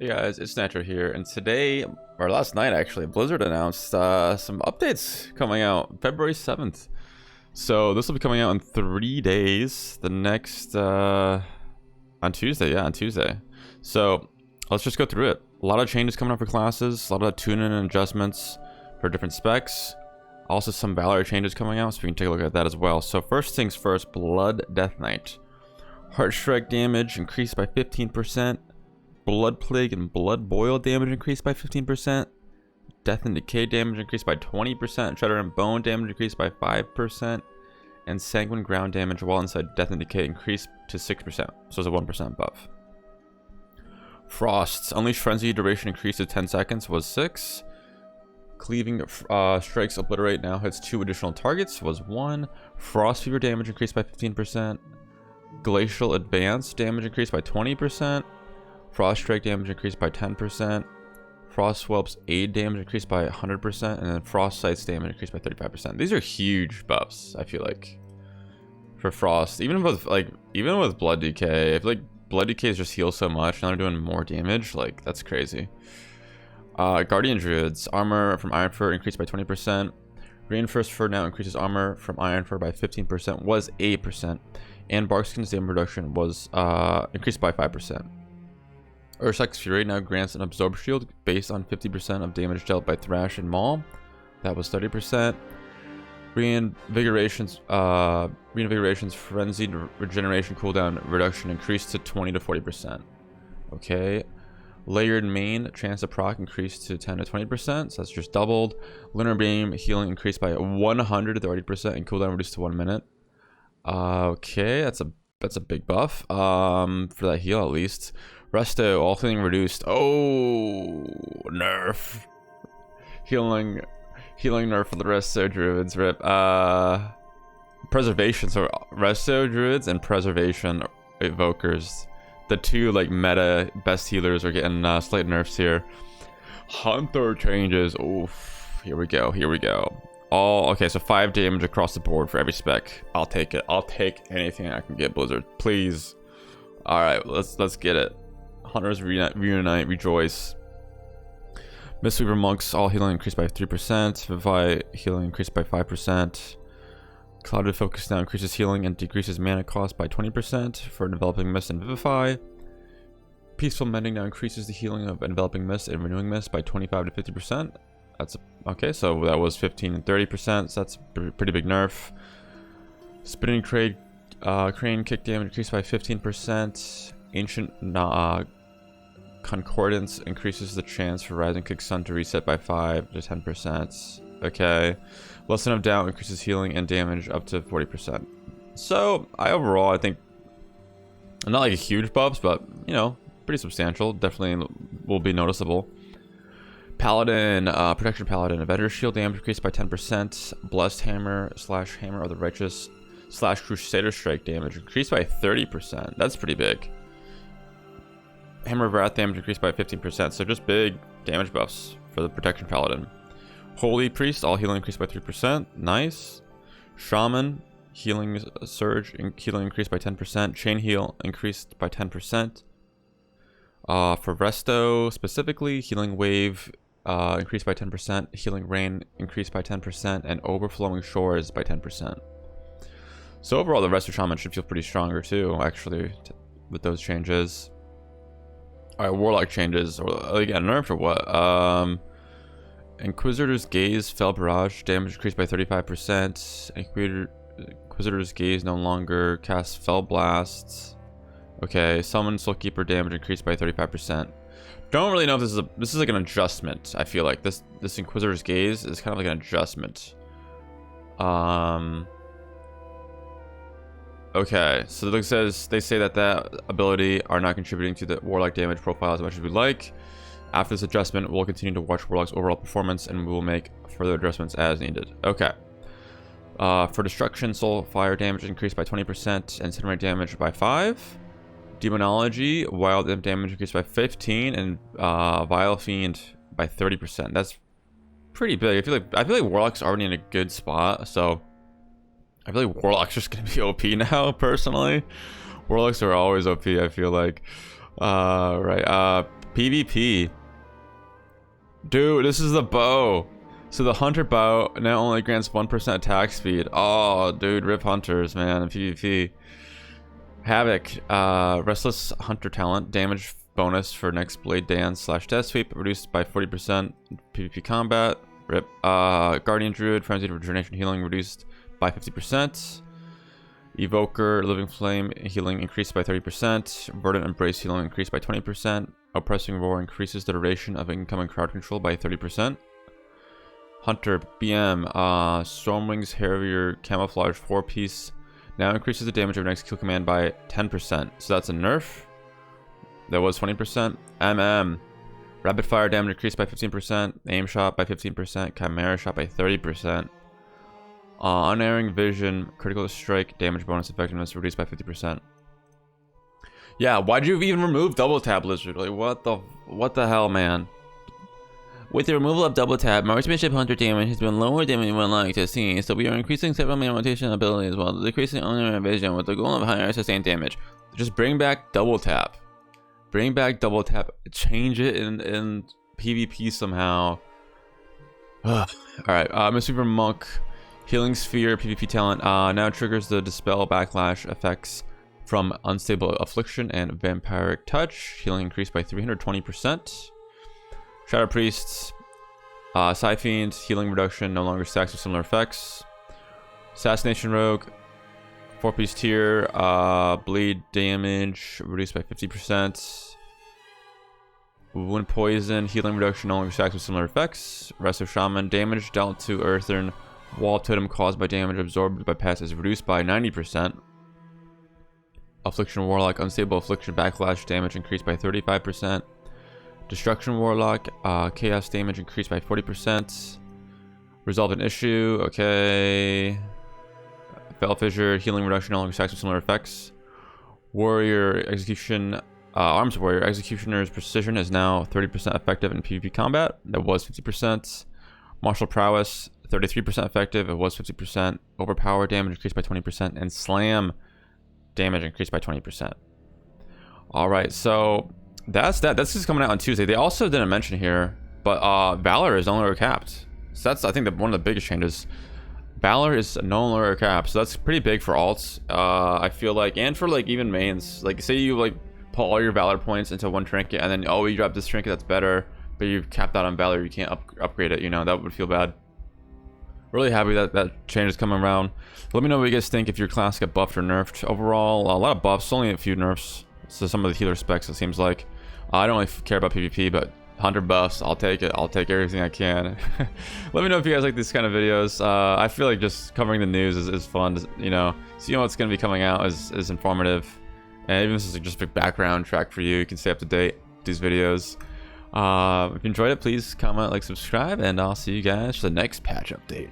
Hey guys, it's Natcher here, and today, or last night actually, Blizzard announced some updates coming out February 7th. So this will be coming out in 3 days, the next, on Tuesday, yeah, on Tuesday. So let's just go through it. A lot of changes coming up for classes, a lot of tuning and adjustments for different specs. Also some Valor changes coming out, so we can take a look at that as well. So first things first, Blood Death Knight. Heart Strike damage increased by 15%. Blood Plague and Blood Boil damage increased by 15%. Death and Decay damage increased by 20%. Shudder and Bone damage increased by 5%. And Sanguine Ground damage while inside Death and Decay increased to 6%. So it's a 1% buff. Frost. Unleash Frenzy duration increased to 10 seconds was 6. Cleaving Strikes Obliterate now hits 2 additional targets was 1. Frost Fever damage increased by 15%. Glacial Advance damage increased by 20%. Frost Strike damage increased by 10%. Frost Whelp's aid damage increased by 100%, and then Frost Sight's damage increased by 35%. These are huge buffs, I feel like, for Frost. Even with Blood Decay, I feel like Blood Decay just heals so much. Now they're doing more damage. Like, that's crazy. Guardian Druids armor from Iron Fur increased by 20%. Reinforced Fur now increases armor from Iron Fur by 15%, was 8%, and Barkskin's damage reduction was increased by 5%. Ursek's Fury now grants an Absorb Shield based on 50% of damage dealt by Thrash and Maul. That was 30%. Reinvigoration's Frenzied Regeneration cooldown reduction increased to 20 to 40%. Okay. Layered Main chance to proc increased to 10 to 20%, so that's just doubled. Lunar Beam healing increased by 100 to 30% and cooldown reduced to 1 minute. Okay, that's a big buff for that heal at least. Resto, all healing reduced. Oh, nerf. Healing nerf for the Resto Druids. Rip. Preservation. So Resto Druids and Preservation Evokers, the two like meta best healers, are getting slight nerfs here. Hunter changes. Oof. Here we go. Okay, so 5 damage across the board for every spec. I'll take it. I'll take anything I can get, Blizzard. Please. Alright, let's get it. Hunters reunite, rejoice. Mistweaver Monks, all healing increased by 3%. Vivify healing increased by 5%. Clouded Focus now increases healing and decreases mana cost by 20% for Enveloping Mist and Vivify. Peaceful Mending now increases the healing of Enveloping Mist and Renewing Mist by 25 to 50%. That's okay, so that was 15 and 30%, so that's a pretty big nerf. Spinning Crane kick damage increased by 15%. Ancient Concordance increases the chance for Rising Kick Sun to reset by 5 to 10%. Okay. Lesson of Doubt increases healing and damage up to 40%. So, overall, I think, not like a huge buffs, but, you know, pretty substantial. Definitely will be noticeable. Paladin, Protection Paladin, Avenger Shield damage increased by 10%. Blessed Hammer / Hammer of the Righteous / Crusader Strike damage increased by 30%. That's pretty big. Hammer of Wrath damage increased by 15%, so just big damage buffs for the Protection Paladin. Holy Priest, all healing increased by 3%. Nice. Shaman, healing surge, healing increased by 10%. Chain heal increased by 10%. For Resto specifically, healing wave increased by 10%. Healing rain increased by 10%, and overflowing shores by 10%. So overall, the Resto Shaman should feel pretty stronger too, actually, with those changes. Alright, Warlock changes. Again, nerf or what? Inquisitor's Gaze, Fell Barrage, damage increased by 35%. Inquisitor's Gaze no longer casts Fell Blasts. Okay, Summon Soulkeeper damage increased by 35%. Don't really know if this is like an adjustment. I feel like this Inquisitor's Gaze is kind of like an adjustment. Okay, so it says they say that ability are not contributing to the Warlock damage profile as much as we like. After this adjustment, we'll continue to watch Warlock's overall performance, and we will make further adjustments as needed. Okay. For Destruction, Soul Fire damage increased by 20%, and Incinerate damage by 5. Demonology, Wild Imp damage increased by 15, and Vile Fiend by 30%. That's pretty big. I feel like Warlock's already in a good spot, so I feel like Warlock's just gonna be OP now, personally. Warlocks are always OP, I feel like. Right. PvP. Dude, this is the bow. So the hunter bow now only grants 1% attack speed. Oh, dude, rip hunters, man, in PvP. Havoc, restless hunter talent, damage bonus for next blade dance / death sweep, reduced by 40% PvP combat. Rip. Guardian druid, frenzied regeneration healing, reduced by 50%. Evoker, living flame healing, increased by 30%. Verdant embrace healing, increased by 20%. Oppressing roar increases the duration of incoming crowd control by 30%. Hunter BM, Stormwing's Harrier camouflage 4-piece now increases the damage of next kill command by 10%. So that's a nerf. That was 20%. Rapid fire damage increased by 15%. Aim shot by 15%. Chimera shot by 30%. Unerring vision, critical strike damage bonus effectiveness reduced by 50%. Yeah, why'd you even remove double tap, Blizzard? Like, what the hell, man? With the removal of double tap, marksmanship hunter damage has been lower than we would like to see, so we are increasing several main rotation abilities while decreasing unerring vision with the goal of higher sustained damage. Just bring back double tap. Bring back double tap. Change it in PvP somehow. Alright, Mistweaver Monk. Healing Sphere PvP talent now triggers the Dispel Backlash effects from Unstable Affliction and Vampiric Touch. Healing increased by 320%. Shadow Priests. Psyfiend. Healing reduction no longer stacks with similar effects. Assassination Rogue. 4-piece tier. Bleed damage reduced by 50%. Wound Poison. Healing reduction no longer stacks with similar effects. Rest of Shaman. Damage dealt to Earthern Wall Totem caused by damage absorbed by pets is reduced by 90%. Affliction Warlock. Unstable Affliction Backlash damage increased by 35%. Destruction Warlock. Chaos damage increased by 40%. Resolve an issue. Okay. Fell Fissure. Healing reduction no longer stacks with similar effects. Warrior Execution. Arms Warrior. Executioner's Precision is now 30% effective in PvP combat. That was 50%. Martial Prowess. 33% effective. It was 50%. Overpower damage increased by 20%. And Slam damage increased by 20%. Alright, so that's that. This is coming out on Tuesday. They also didn't mention here, but Valor is no longer capped. So that's, I think, one of the biggest changes. Valor is no longer capped. So that's pretty big for alts. I feel like, and for like even mains. Like, say you like put all your Valor points into one trinket, and then you drop this trinket that's better, but you capped out on Valor. You can't upgrade it. You know, that would feel bad. Really happy that that change is coming around. Let me know what you guys think, if your class got buffed or nerfed. Overall, a lot of buffs, only a few nerfs. So some of the healer specs, it seems like. I don't really care about PvP, but 100 buffs, I'll take it. I'll take everything I can. Let me know if you guys like these kind of videos. I feel like just covering the news is fun. You know, seeing what's going to be coming out is informative. And even if this is just a background track for you, you can stay up to date with these videos. If you enjoyed it, please comment, like, subscribe, and I'll see you guys for the next patch update.